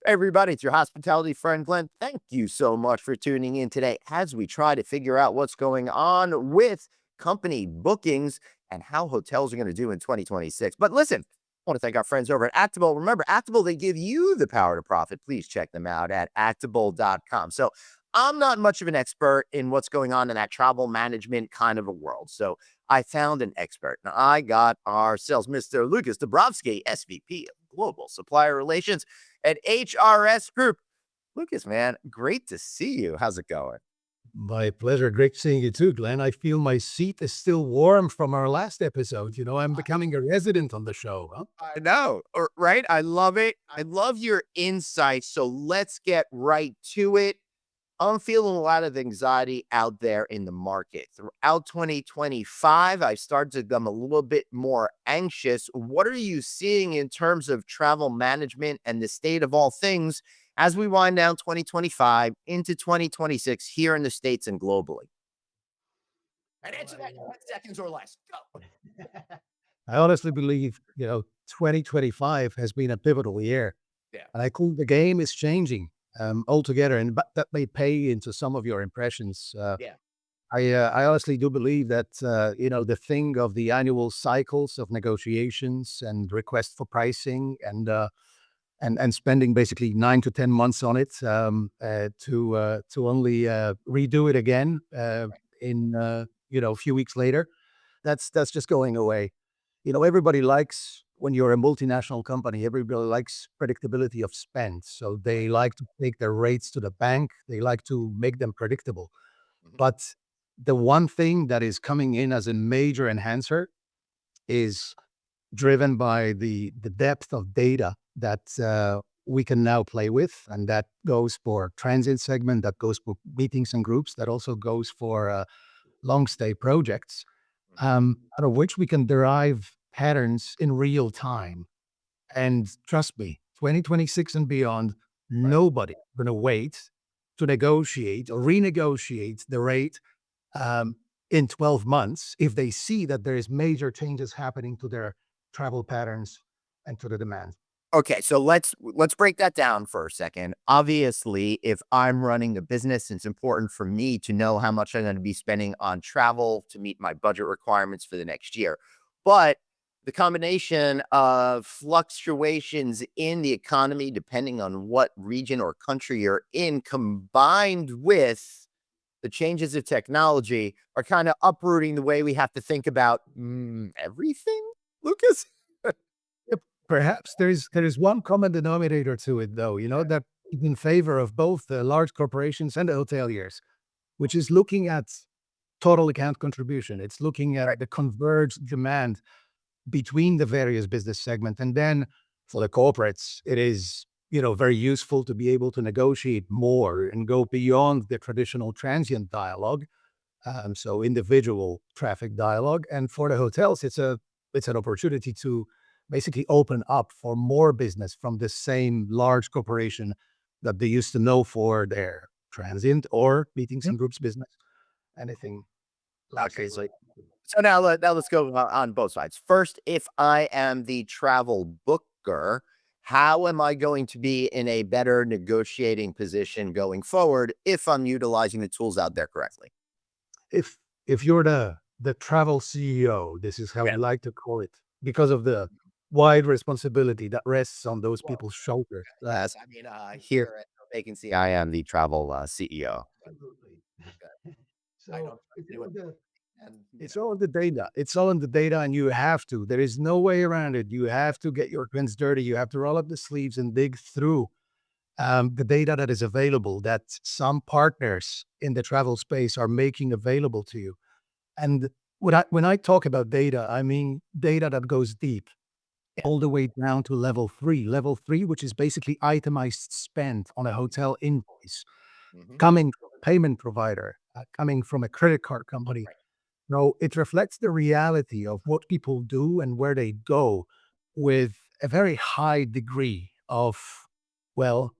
Everybody, it's your hospitality friend, Glenn. Thank you so much for tuning in today as we try to figure out what's going on with company bookings and how hotels are going to do in 2026. But listen, I want to thank our friends over at Actabl. Remember, Actabl, they give you the power to profit. Please check them out at actabl.com. So I'm not much of an expert in what's going on in that travel management kind of a world. So I found an expert. Now, I got our sales, Mr. Lukasz Dabrowski, SVP of Global Supplier Relations at HRS Group. Lukasz, man, great to see you. How's it going? My pleasure. Great seeing you too, Glenn. I feel my seat is still warm from our last episode. I'm becoming a resident on the show, huh? I know, right? I love it. I love your insights. So let's get right to it. I'm feeling a lot of anxiety out there in the market. Throughout 2025, I started to become a little bit more anxious. What are you seeing in terms of travel management and the state of all things as we wind down 2025 into 2026 here in the States and globally? And answer that in 10 seconds or less. Go. I honestly believe, 2025 has been a pivotal year. Yeah. And I think the game is changing altogether. And that may pay into some of your impressions. Yeah. I honestly do believe that, the thing of the annual cycles of negotiations and request for pricing and spending basically 9 to 10 months on it to only redo it again in a few weeks later. That's just going away. Everybody likes when you're a multinational company. Everybody likes predictability of spend, so they like to take their rates to the bank. They like to make them predictable. Mhm. But the one thing that is coming in as a major enhancer is driven by the depth of data that we can now play with, and that goes for transient segment, that goes for meetings and groups, that also goes for long stay projects, out of which we can derive patterns in real time. And trust me, 2026 and beyond, Right. nobody going to wait to negotiate or renegotiate the rate um, in 12 months if they see that there is major changes happening to their travel patterns and to the demand. Okay, so let's break that down for a second. Obviously, if I'm running a business, it's important for me to know how much I'm going to be spending on travel to meet my budget requirements for the next year. But the combination of fluctuations in the economy, depending on what region or country you're in, combined with the changes of technology, are kind of uprooting the way we have to think about everything, Lucas. Yep. Perhaps there is one common denominator to it, though, that is in favor of both the large corporations and the hoteliers, which is looking at total account contribution. It's looking Right. at the converged demand between the various business segments. And then for the corporates, it is, very useful to be able to negotiate more and go beyond the traditional transient dialogue. So individual traffic dialogue. And for the hotels, it's an opportunity to basically open up for more business from the same large corporation that they used to know for their transient or meetings Yep. and groups business. Anything largely Okay, so related. now let's go on both sides. First, if I am the travel booker, how am I going to be in a better negotiating position going forward if I'm utilizing the tools out there correctly? If if you're the travel CEO, this is how Yeah. we like to call it, because of the wide responsibility that rests on those Well, people's shoulders. yes, I mean, here at No Vacancy, I am the travel CEO. Absolutely. I So don't trust it's anyone, all the and it's all in the data. It's all in the data, and you have to. There is no way around it. You have to get your hands dirty. You have to roll up the sleeves and dig through the data that is available, that some partners in the travel space are making available to you. And when I talk about data, I mean data that goes deep, yeah. all the way down to level three. Level three, which is basically itemized spend on a hotel invoice, Mhm. coming from a payment provider, coming from a credit card company. Right. No, it reflects the reality of what people do and where they go with a very high degree of, well,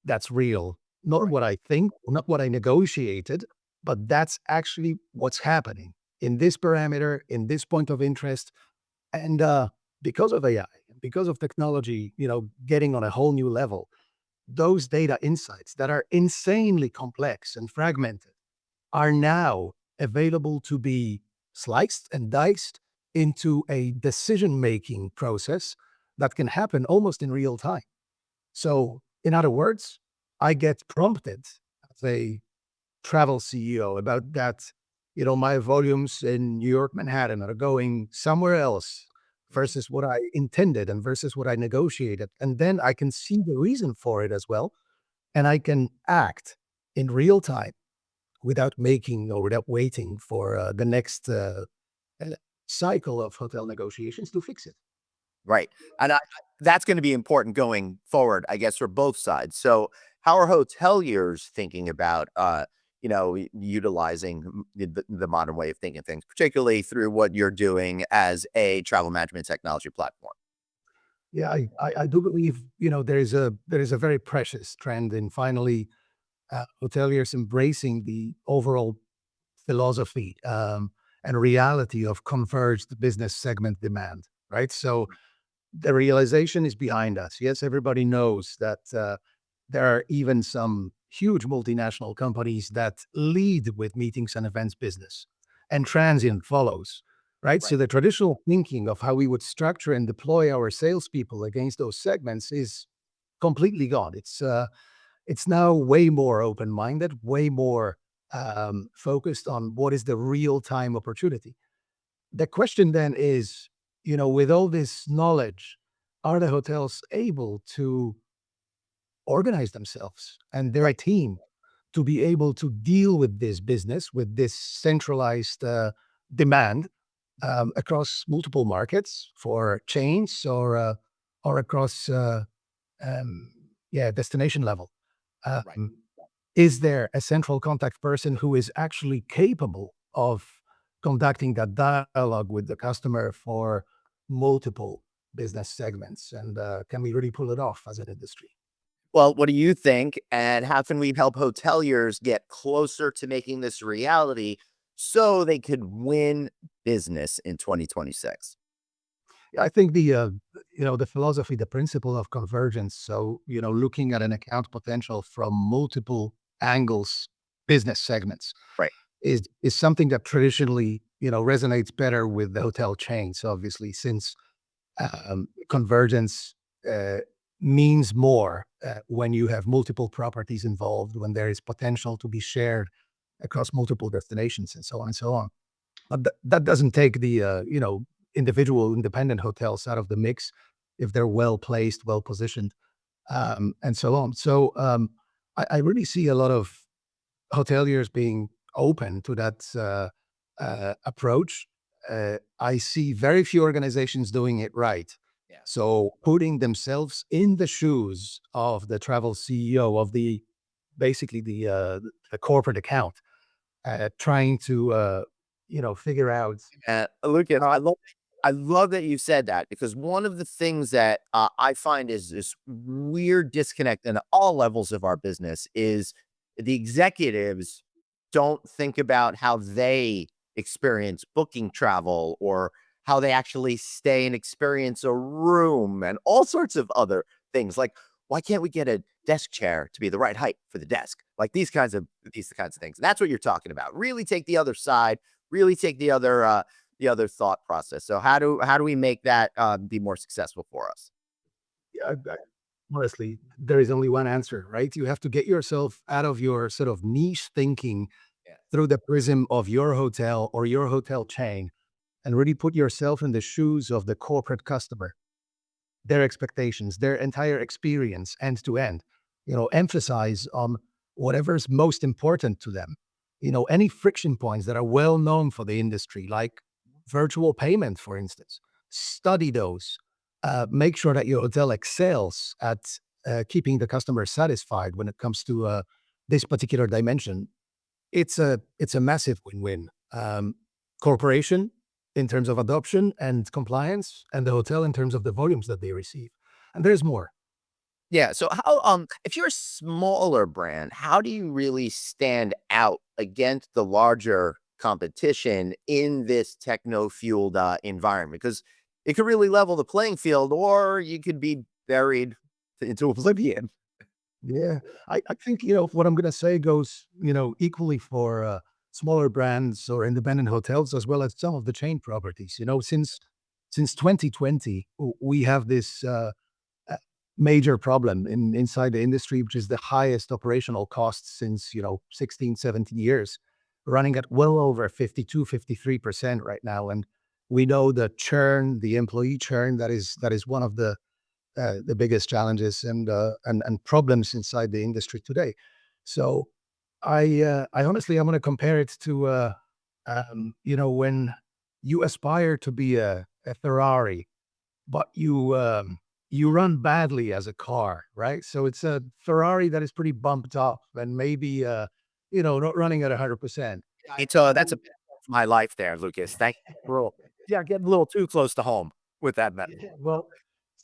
that's real. Not Right. what I think, not what I negotiated, but that's actually what's happening in this parameter, in this point of interest. And because of AI, because of technology, getting on a whole new level, those data insights that are insanely complex and fragmented are now available to be sliced and diced into a decision-making process that can happen almost in real time. So, in other words, I get prompted as a travel CEO about that, my volumes in New York, Manhattan are going somewhere else Mhm. versus what I intended and versus what I negotiated. And then I can see the reason for it as well. And I can act in real time without making or without waiting for the next uh, cycle of hotel negotiations to fix it. Right. And that's going to be important going forward, I guess, for both sides. So, how are hoteliers thinking about, utilizing the modern way of thinking things, particularly through what you're doing as a travel management technology platform? Yeah, I do believe there is a very precious trend in finally hoteliers embracing the overall philosophy and reality of converged business segment demand, right? So the realization is behind us. Yes, everybody knows that there are even some huge multinational companies that lead with meetings and events business, and transient follows, right? So Right. the traditional thinking of how we would structure and deploy our salespeople against those segments is completely gone. It's now way more open-minded, way more focused on what is the real-time opportunity. The question then is, with all this knowledge, are the hotels able to organize themselves and their Right. team to be able to deal with this business, with this centralized demand across multiple markets for chains or across um, destination level? Right. Um, is there a central contact person who is actually capable of conducting that dialogue with the customer for multiple business segments? And can we really pull it off as an industry? Well, what do you think? And how can we help hoteliers get closer to making this reality so they could win business in 2026? I think the philosophy, the principle of convergence. So, looking at an account potential from multiple angles, business segments, Right. is something that traditionally, resonates better with the hotel chains, obviously, since convergence uh, means more when you have multiple properties involved, when there is potential to be shared across multiple destinations and so on and so on. But that doesn't take the individual independent hotels out of the mix if they're well placed, well positioned, and so on. So I really see a lot of hoteliers being open to that approach. I see very few organizations doing it right. Yeah. So putting themselves in the shoes of the travel CEO of the basically the corporate account, trying to figure out. Look, I love that you said that because one of the things that I find is this weird disconnect in all levels of our business is the executives don't think about how they experience booking travel or how they actually stay and experience a room and all sorts of other things. Like, why can't we get a desk chair to be the right height for the desk? Like these kinds of things. And that's what you're talking about. Really take the other side, really take the other thought process. So how do we make that be more successful for us? Honestly, there is only one answer, right? You have to get yourself out of your sort of niche thinking Yeah. through the prism of your hotel or your hotel chain and really put yourself in the shoes of the corporate customer, their expectations, their entire experience end to end. Emphasize on whatever's most important to them. Any friction points that are well known for the industry, like virtual payment, for instance, study those. Make sure that your hotel excels at keeping the customer satisfied when it comes to this particular dimension. It's a massive win-win. Corporation in terms of adoption and compliance, and the hotel in terms of the volumes that they receive. And there's more. Yeah. So how if you're a smaller brand, how do you really stand out against the larger competition in this techno fueled environment? Because it could really level the playing field, or you could be buried into oblivion. Yeah, I think, what I'm gonna say goes, equally for, smaller brands or independent hotels as well as some of the chain properties. Since 2020, we have this, major problem inside the industry, which is the highest operational costs since, 16, 17 years, running at well over 52, 53% right now. And we know the churn, the employee churn, that is one of the biggest challenges and problems inside the industry today. So I honestly, I'm going to compare it to when you aspire to be a Ferrari, but you run badly as a car, right? So it's a Ferrari that is pretty bumped up and maybe not running at 100%. It's that's a my life there, Lucas. Thank you for yeah, getting a little too close to home with that metaphor. Well,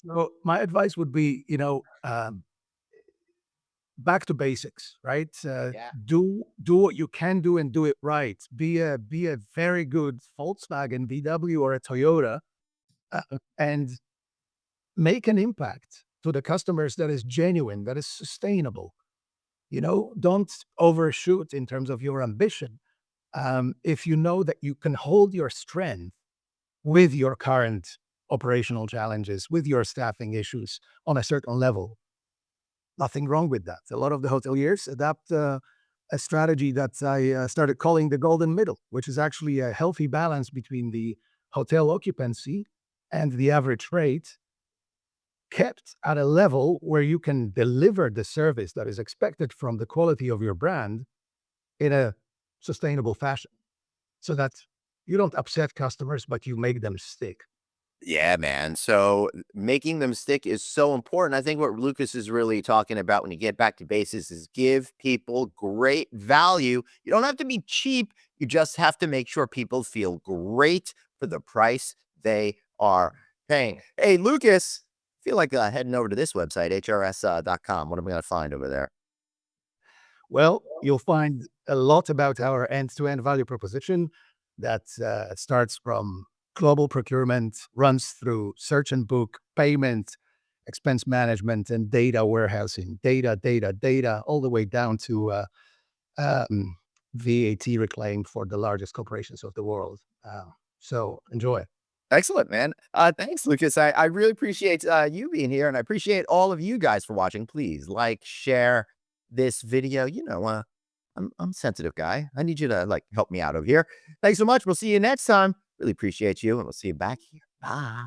so my advice would be, back to basics, right? Yeah. Do what you can do and do it right. Be a very good Volkswagen, VW, or a Toyota, and make an impact to the customers that is genuine, that is sustainable. Don't overshoot in terms of your ambition. If you know that you can hold your strength with your current operational challenges, with your staffing issues on a certain level, nothing wrong with that. A lot of the hoteliers adapt a strategy that I started calling the golden middle, which is actually a healthy balance between the hotel occupancy and the average rate, kept at a level where you can deliver the service that is expected from the quality of your brand in a sustainable fashion so that you don't upset customers, but you make them stick. Yeah, man. So making them stick is so important. I think what Lucas is really talking about when you get back to basics is give people great value. You don't have to be cheap. You just have to make sure people feel great for the price they are paying. Hey, Lucas, I feel like heading over to this website, hrs.com. What am I going to find over there? Well, you'll find a lot about our end-to-end value proposition that starts from global procurement, runs through search and book, payment, expense management, and data warehousing. Data, all the way down to um, VAT reclaim for the largest corporations of the world. So enjoy. Excellent, man. Thanks, Lucas. I really appreciate you being here, and I appreciate all of you guys for watching. Please like, share this video. I'm a sensitive guy. I need you to like help me out over here. Thanks so much. We'll see you next time. Really appreciate you, and we'll see you back here. Bye.